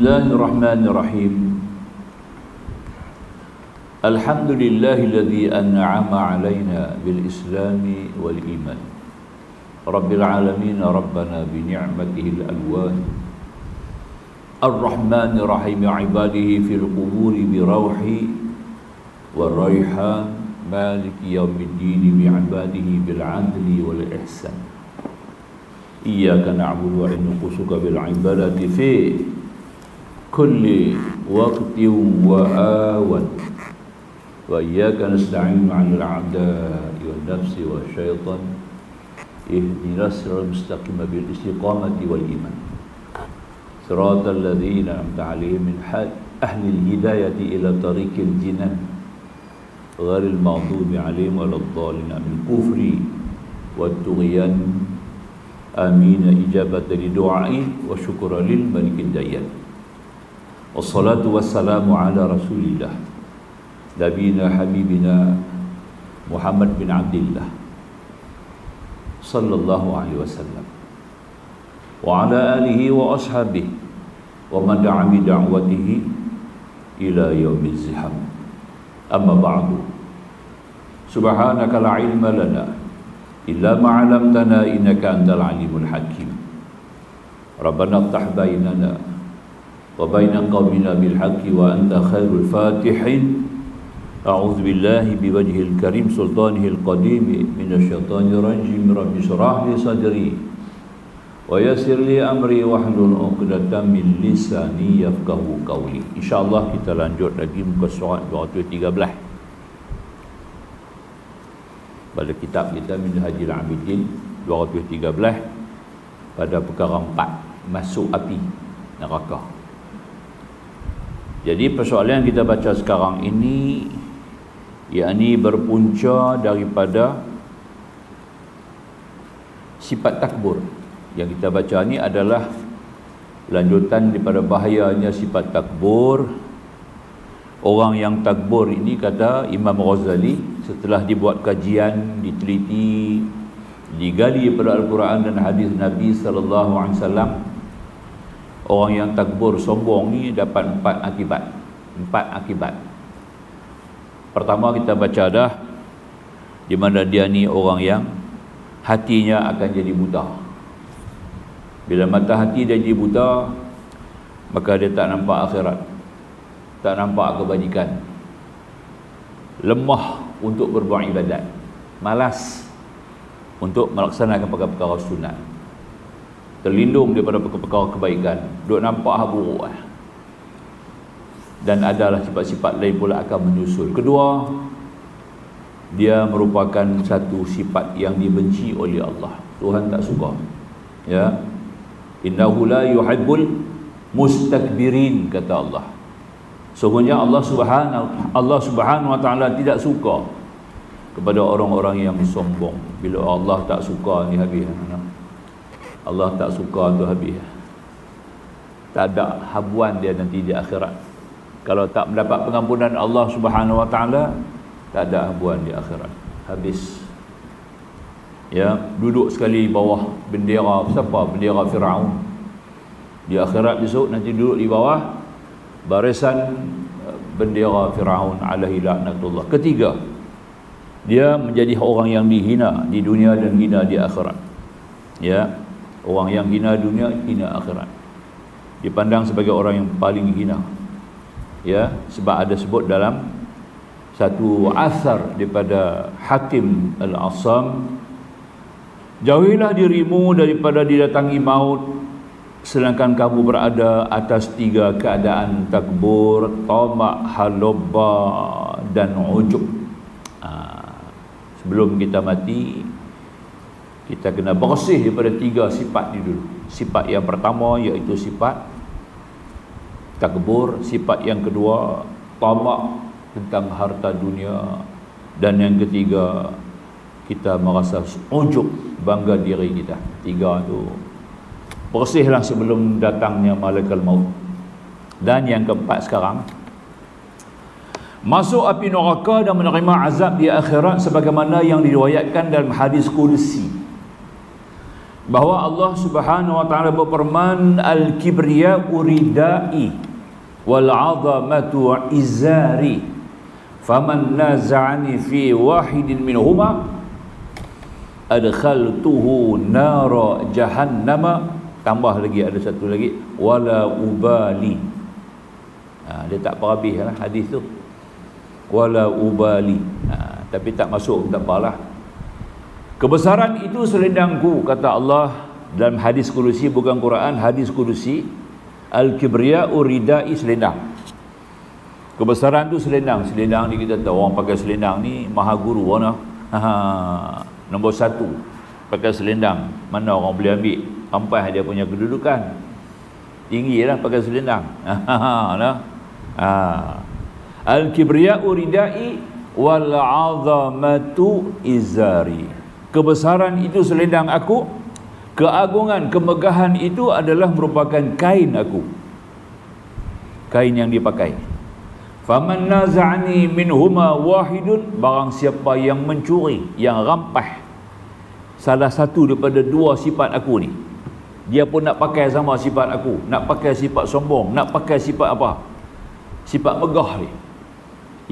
Bismillahirrahmanirrahim. Alhamdulillahilladzi an'ama alaina bil islami wal iman. Rabbil alamin rabbana bi ni'matihil alwan. Ar-Rahmanir Rahim ibadihi fil quburi bi rawhi wal raihan maliki yaumiddin bi ibadihi bil adli wal ihsan. Iyyaka na'budu wa nuqsuka bil ibadati fi kulli waqtin wa awan wa iyyaka nasta'inu 'alal a'da'i wan nafsi wasyaitan ihdinas siratal mustaqim bil istiqamati wal iman siratal ladzina an'amta 'alaihim min ahli al-hidayati ila tariqil jinan ghairil maghdubi 'alaihim waladdallin bil kufri wat tughyan amin ijabatan li du'ai wa syukran lil malikid dayyan. Wassalatu wassalamu ala rasulillah nabiyina habibina Muhammad bin Abdillah sallallahu alaihi wasallam wa ala alihi wa ashabihi wa man da'a bi da'watihi ila yaumiz ziham. Amma ba'du. Subhanaka la ilma lana illa ma 'allamtana innaka antal alimul hakim. Rabbana iftah bainana wa baina qaumina bil haqqi wa anta khairul fatihin. A'udzu billahi biwajhil karim sultanihil qadim minasy syaithanir rajim. Rabbi shrah li sadri wa yassir li amri wahlul 'uqdatam min lisani yafqahu qawli. Insyaallah kita lanjut lagi muka surat 213 pada kitab kita Minhajul Abidin 213 pada perkara 4 masuk api neraka. Jadi persoalan yang kita baca sekarang ini yakni berpunca daripada sifat takbur. Yang kita baca ni adalah lanjutan daripada bahayanya sifat takbur. Orang yang takbur ini, kata Imam Ghazali, setelah dibuat kajian, diteliti, digali daripada Al-Quran dan hadis Nabi sallallahu alaihi wasallam, orang yang takbur sombong ni dapat 4 akibat. 4 akibat. Pertama kita baca dah di mana dia ni orang yang hatinya akan jadi buta. Bila mata hati dia jadi buta, maka dia tak nampak akhirat, tak nampak kebajikan, lemah untuk berbuat ibadat, malas untuk melaksanakan perkara-perkara sunat, terlindung daripada perkara-perkara kebaikan, duk nampak hal buruk. Dan adalah sifat-sifat lain pula akan menyusul. Kedua, dia merupakan satu sifat yang dibenci oleh Allah. Tuhan tak suka. Ya. Innahu la yuhibbul mustakbirin, kata Allah. Sesungguhnya Allah Subhanahu wa taala tidak suka kepada orang-orang yang sombong. Bila Allah tak suka ni habis. Allah tak suka tu habis. Tak ada habuan dia nanti di akhirat. Kalau tak mendapat pengampunan Allah Subhanahu wa taala, tak ada habuan di akhirat. Habis. Ya, duduk sekali bawah bendera siapa? Bendera Firaun. Di akhirat besok nanti duduk di bawah barisan bendera Firaun alaihi laknatullah. Ketiga, dia menjadi orang yang dihina di dunia dan hina di akhirat. Ya, orang yang hina dunia, hina akhirat. Dipandang sebagai orang yang paling hina. Ya, sebab ada sebut dalam satu asar daripada Hakim Al-Asam, jauhilah dirimu daripada didatangi maut sedangkan kamu berada atas 3 keadaan: takbur, tamak, halobba dan ujub. Sebelum kita mati, kita kena bersih daripada 3 sifat ni dulu. Sifat yang pertama iaitu sifat takbur, sifat yang kedua tamak tentang harta dunia, dan yang ketiga kita merasa ujub, bangga diri kita. 3 tu bersihlah sebelum datangnya malaikat maut. Dan yang keempat sekarang, masuk api neraka dan menerima azab di akhirat sebagaimana yang diriwayatkan dalam hadis qudsi. bahawa Allah Subhanahu wa taala berfirman, al-kibriya'u ridai wal 'azamatu izari faman naza'ani fi wahidin minhuma adkhaltuhu nara jahannama. Tambah lagi, ada satu lagi, wala ubali. Dia tak habis lah hadis tu, wala ubali. Tapi tak masuk, tak apalah. Kebesaran itu selendangku, kata Allah dalam hadis kudusi, bukan Quran, hadis kudusi. Al-kibriya'u ridai, selendang. Kebesaran tu selendang. Selendang ni kita tahu orang pakai selendang ni maha guru mana. Nombor satu pakai selendang. Mana orang boleh ambil sampai dia punya kedudukan tinggi lah pakai selendang. Al-kibriya'u ridai wal 'azamatu izari. Kebesaran itu selendang aku, keagungan, kemegahan itu adalah merupakan kain aku, kain yang dipakai. Faman naza'ani minhuma wahidun, barang siapa yang mencuri, yang rampas salah satu daripada dua sifat aku ni, dia pun nak pakai sama sifat aku, nak pakai sifat sombong, nak pakai sifat apa? Sifat megah ni.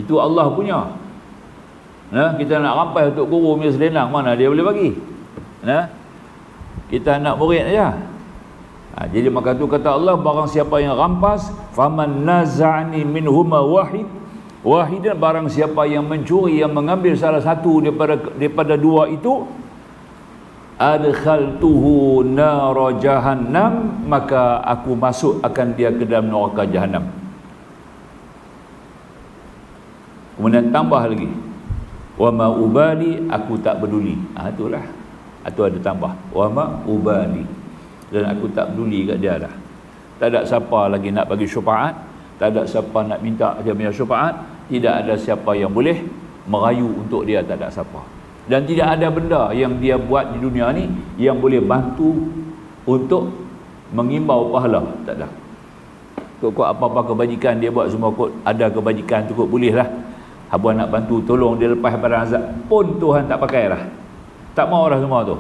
Itu Allah punya. Kita nak rampai untuk guru punya selendang, mana dia boleh bagi? Kita nak murid aja. Jadi maka tu kata Allah, barang siapa yang rampas, faman naza'ani minhuma wahidan, barang siapa yang mencuri, yang mengambil salah satu daripada dua itu, adkhaltuhu nara jahannam, maka aku masuk akan dia ke dalam neraka jahannam. Kemudian tambah lagi, wa ma ubali, aku tak peduli. Itulah, itu ada tambah, wa ma ubali, dan aku tak peduli kat dia dah. Tak ada siapa lagi nak bagi syafaat, tak ada siapa nak minta dia punya syafaat, tidak ada siapa yang boleh merayu untuk dia, tak ada siapa. Dan tidak ada benda yang dia buat di dunia ni yang boleh bantu untuk mengimbau pahala, tak ada. Kok apa-apa kebajikan dia buat semua, kot ada kebajikan tu kot boleh lah. Abang nak bantu tolong dia lepas pada azab pun Tuhan tak pakai lah, tak mau lah semua tu.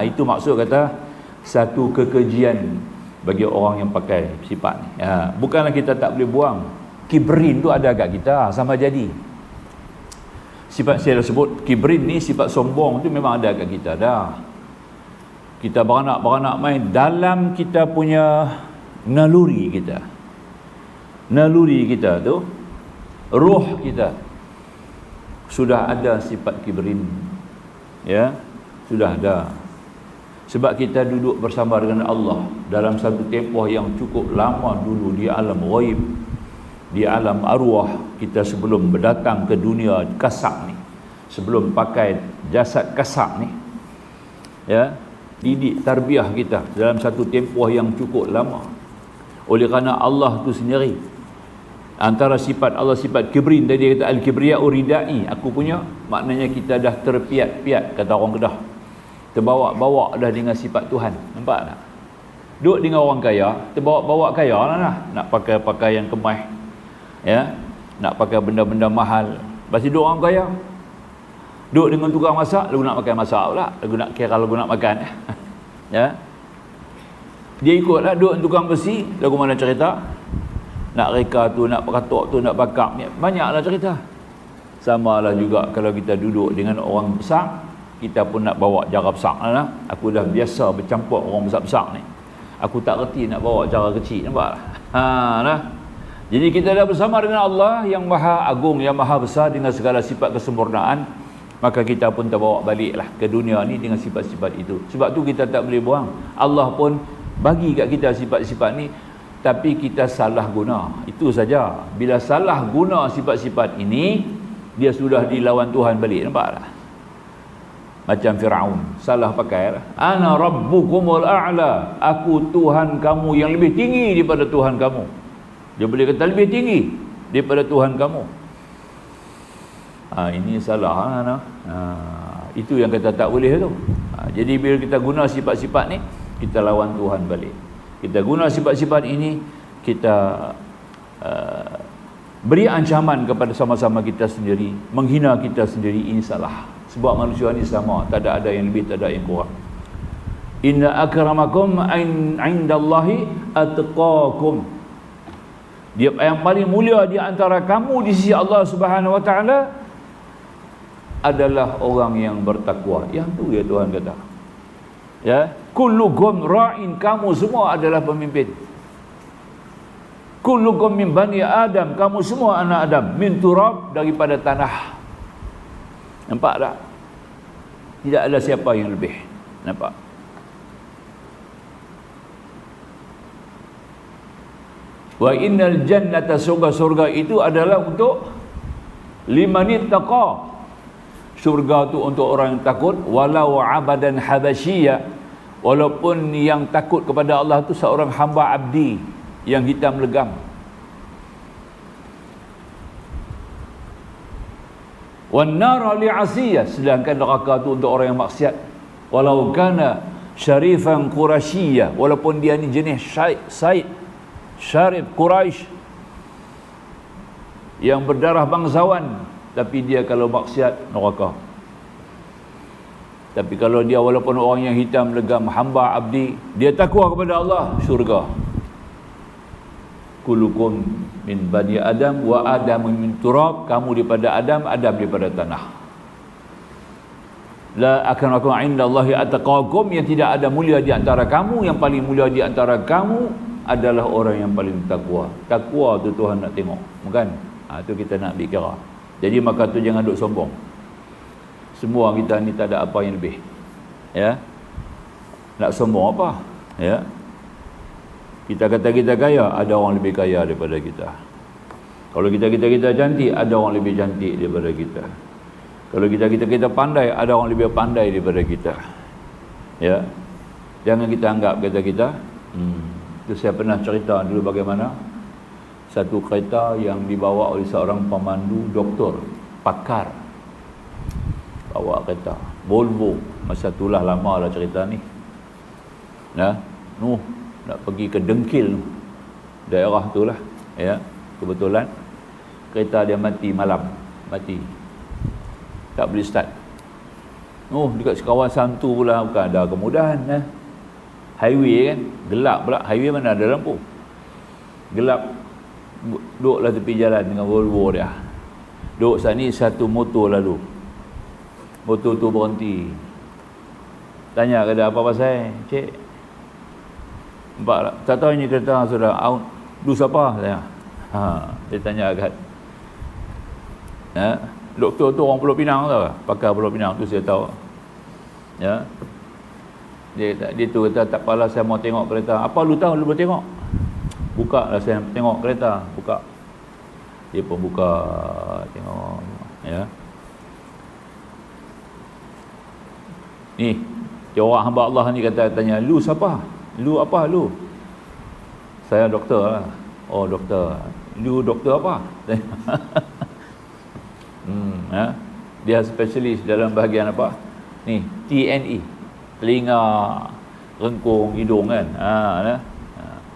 Itu maksud kata satu kekejian bagi orang yang pakai sifat ni. Bukanlah kita tak boleh buang. Kibrin tu ada kat kita sama jadi. Sifat saya sebut kibrin ni, sifat sombong tu memang ada kat kita dah. Kita beranak main dalam kita punya naluri kita. Naluri kita tu, roh kita sudah ada sifat kibrin. Ya, sudah ada. Sebab kita duduk bersama dengan Allah dalam satu tempoh yang cukup lama dulu di alam ghaib, di alam arwah kita sebelum berdatang ke dunia kasar ni, sebelum pakai jasad kasar ni, ya, didik tarbiyah kita dalam satu tempoh yang cukup lama. Oleh kerana Allah tu sendiri, antara sifat Allah sifat kibrin, tadi kata al-kibriya'u ridai, aku punya, maknanya kita dah terpiat-piat, kata orang Kedah, terbawa-bawa dah dengan sifat Tuhan. Nampak tak? Duduk dengan orang kaya, terbawa-bawa kaya lah, nak pakai pakaian kemas, ya, nak pakai benda-benda mahal. Pasti duduk orang kaya, duduk dengan tukang masak, lagu nak makan masak pula, lagu nak kira, lagu nak makan. Ya, dia ikutlah duduk dengan tukang besi, lagu mana cerita, nak reka tu, nak peratok tu, nak bakar ni, banyaklah cerita. Sama lah juga kalau kita duduk dengan orang besar, kita pun nak bawa cara besar lah. Aku dah biasa bercampur orang besar-besar ni, aku tak reti nak bawa cara kecil, nampak lah. Jadi kita dah bersama dengan Allah yang maha agung, yang maha besar dengan segala sifat kesempurnaan, maka kita pun terbawa baliklah ke dunia ni dengan sifat-sifat itu. Sebab tu kita tak boleh buang. Allah pun bagi kat kita sifat-sifat ni, tapi kita salah guna. Itu saja. Bila salah guna sifat-sifat ini, dia sudah dilawan Tuhan balik, nampak tak? Macam Firaun salah pakai lah. Ana rabbukumul a'la, aku Tuhan kamu yang lebih tinggi daripada Tuhan kamu. Dia boleh kata lebih tinggi daripada Tuhan kamu. Ini salah. Itu yang kata tak boleh tu. Jadi bila kita guna sifat-sifat ni, kita lawan Tuhan balik. Kita guna sifat-sifat ini, kita beri ancaman kepada sama-sama kita sendiri, menghina kita sendiri, ini salah. Sebab manusia ni sama, tak ada yang lebih, tak ada yang kurang. Inna akramakum indallahi atqakum. Dia yang paling mulia di antara kamu di sisi Allah Subhanahu wa taala adalah orang yang bertakwa. Yang tu ya Tuhan kata. Ya, kullukum ra'in, kamu semua adalah pemimpin. Kullukum min bani Adam, kamu semua anak Adam, min turab, daripada tanah. Nampak tak? Tidak ada siapa yang lebih. Nampak? Wa innal jannata, surga itu adalah untuk limanit taqa. Surga tu untuk orang yang takut, walau abadan habasyiya, walaupun yang takut kepada Allah tu seorang hamba abdi yang hitam legam. Wan nar li'asiyah, sedangkan neraka tu untuk orang yang maksiat, walau kana syarifan qurasyiyah, walaupun dia ni jenis Said Syarif Quraisy yang berdarah bangsawan, tapi dia kalau maksiat neraka. Tapi kalau dia walaupun orang yang hitam legam, hamba abdi, dia takwa kepada Allah, syurga. Kullukum min bani Adam wa Adam min turab, kamu daripada Adam, Adam daripada tanah. La akramakum indallahi atqakum, yang tidak ada mulia di antara kamu, yang paling mulia di antara kamu adalah orang yang paling takwa. Takwa tu Tuhan nak tengok, bukan? Tu kita nak ambil kira. Jadi maka tu jangan duk sombong. Semua kita ni tak ada apa yang lebih. Ya. Nak sombong apa? Ya. Kita kata kita kaya, ada orang lebih kaya daripada kita. Kalau kita cantik, ada orang lebih cantik daripada kita. Kalau kita pandai, ada orang lebih pandai daripada kita. Ya. Jangan kita anggap kata kita. Itu saya pernah cerita dulu bagaimana satu kereta yang dibawa oleh seorang pemandu doktor, pakar, bawa kereta Volvo. Masa itulah lama lah cerita ni. Ya, nak pergi ke Dengkil, daerah tu lah. Ya, kebetulan kereta dia mati malam, tak boleh start. Dekat kawasan tu pula bukan ada kemudahan. Highway kan, gelap pula. Highway mana ada lampu, gelap. Duduklah tepi jalan dengan Volvo dia. Duduk saat ni satu motor lalu. Motor tu berhenti. Tanya kata apa pasal? Cik, nampak tak? Tak tahu ini kereta sudah out. Lu siapa? Tanya. Dia tanya agak. Doktor tu orang Pulau Pinang tau. Pakar Pulau Pinang tu saya tahu. Ya. Dia tu kata, tak apalah saya mau tengok kereta. Apa lu tahu lu boleh tengok? Buka lah saya tengok kereta. Buka. Dia pun buka, tengok. Ya. Ni, dia orang hamba Allah ni tanya, lu siapa? Lu apa lu? Saya doktor lah. Oh doktor. Lu doktor apa? Ya. Dia spesialis dalam bahagian apa? Ni, TNE. Telinga, rengkung, hidung kan.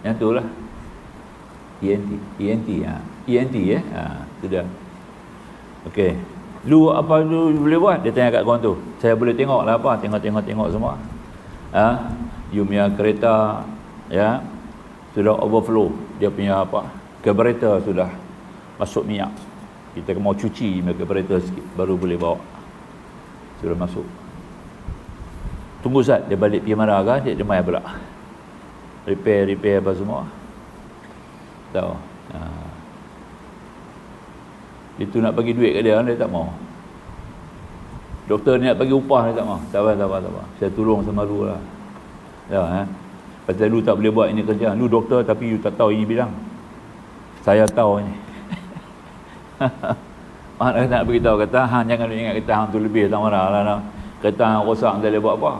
Yang tu lah. ENT ya. Sudah. Okey. Lu apa lu boleh buat? Dia tanya kat kawan tu. Saya boleh tengok lah apa? Tengok semua. You punya kereta ya sudah overflow. Dia punya apa? Carburetor sudah masuk minyak. Kita mau cuci carburetor sikit baru boleh bawa. Sudah masuk. Tunggu Ustaz, dia balik pergi mana kan? Dia mai pula. Repair apa semua. Tahu. Itu nak bagi duit kat dia tak mau. Doktor ni nak bagi upah dia tak mau. Sabar. Saya tolong sama lu lah. Ya, pasal lu tak boleh buat ini kerja. Lu doktor tapi you tak tahu ini bidang. Saya tahu ni. Mak nak beritahu kata, jangan ingat kita hang tu lebih tak marah. Kereta hang rosak tak boleh buat apa.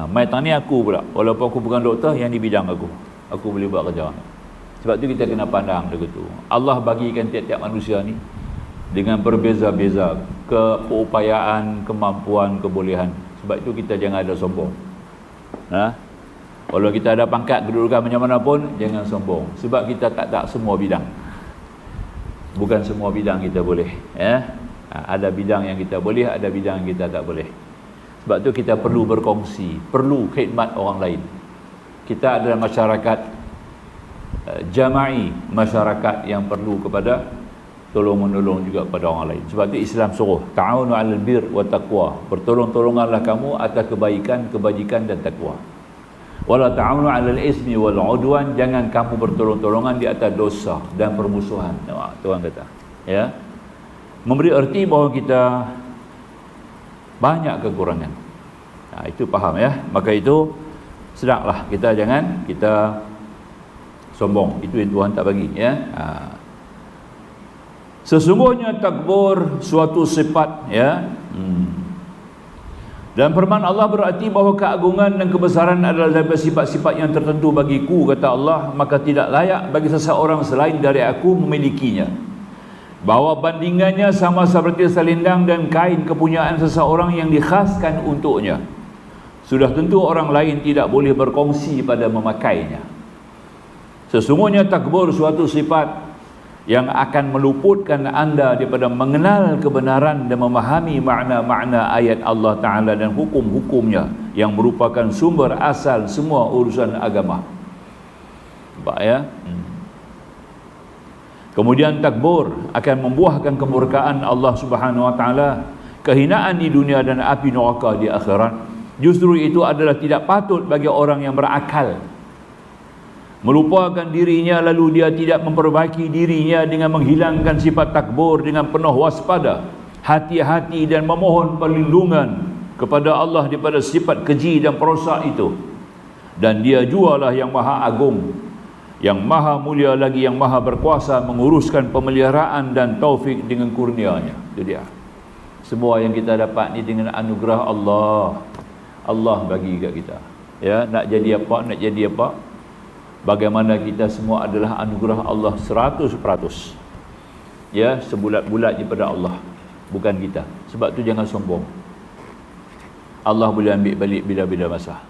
Mai tang ni aku pula. Walaupun aku bukan doktor, yang di bidang aku boleh buat kerja. Sebab tu kita kena pandang begitu. Allah bagikan tiap-tiap manusia ni dengan berbeza-beza keupayaan, kemampuan, kebolehan. Sebab itu kita jangan ada sombong. Kalau kita ada pangkat kedudukan macam mana pun, jangan sombong. Sebab kita tak semua bidang. Bukan semua bidang kita boleh. Ada bidang yang kita boleh, ada bidang yang kita tak boleh. Sebab tu kita perlu berkongsi, perlu khidmat orang lain. Kita adalah masyarakat jama'i, masyarakat yang perlu kepada tolong-menolong juga pada orang lain. Sebab tu Islam suruh ta'awunu 'alal bir wa taqwa, bertolong-tolonganlah kamu atas kebaikan, kebajikan dan takwa. Wala ta'awunu 'alal ismi wal 'udwan, jangan kamu bertolong-tolongan di atas dosa dan permusuhan. Tuhan kata, ya. Memberi erti bahawa kita banyak kekurangan. Itu faham, ya. Maka itu sedaklah kita jangan kita sombong. Itu yang Tuhan tak bagi, ya. Sesungguhnya takbur suatu sifat, ya. Dan firman Allah berarti bahawa keagungan dan kebesaran adalah daripada sifat-sifat yang tertentu bagiku, kata Allah, maka tidak layak bagi seseorang selain dari aku memilikinya. Bahawa bandingannya sama seperti selendang dan kain kepunyaan seseorang yang dikhaskan untuknya. Sudah tentu orang lain tidak boleh berkongsi pada memakainya. Sesungguhnya takbur suatu sifat yang akan meluputkan anda daripada mengenal kebenaran dan memahami makna-makna ayat Allah Ta'ala dan hukum-hukumnya yang merupakan sumber asal semua urusan agama. Nampak, ya? Kemudian takbur akan membuahkan kemurkaan Allah Subhanahu Wa Ta'ala, kehinaan di dunia dan api neraka di akhirat. Justru itu adalah tidak patut bagi orang yang berakal melupakan dirinya lalu dia tidak memperbaiki dirinya dengan menghilangkan sifat takbur dengan penuh waspada, hati-hati dan memohon perlindungan kepada Allah daripada sifat keji dan perosak itu. Dan dia jualah yang maha agung, yang maha mulia lagi, yang maha berkuasa menguruskan pemeliharaan dan taufik dengan kurnianya. Itu dia. Semua yang kita dapat ni dengan anugerah Allah. Allah bagi kat kita. Ya, nak jadi apa, nak jadi apa, bagaimana kita semua adalah anugerah Allah 100%. Ya, sebulat-bulat daripada Allah, bukan kita. Sebab tu jangan sombong. Allah boleh ambil balik bila-bila masa.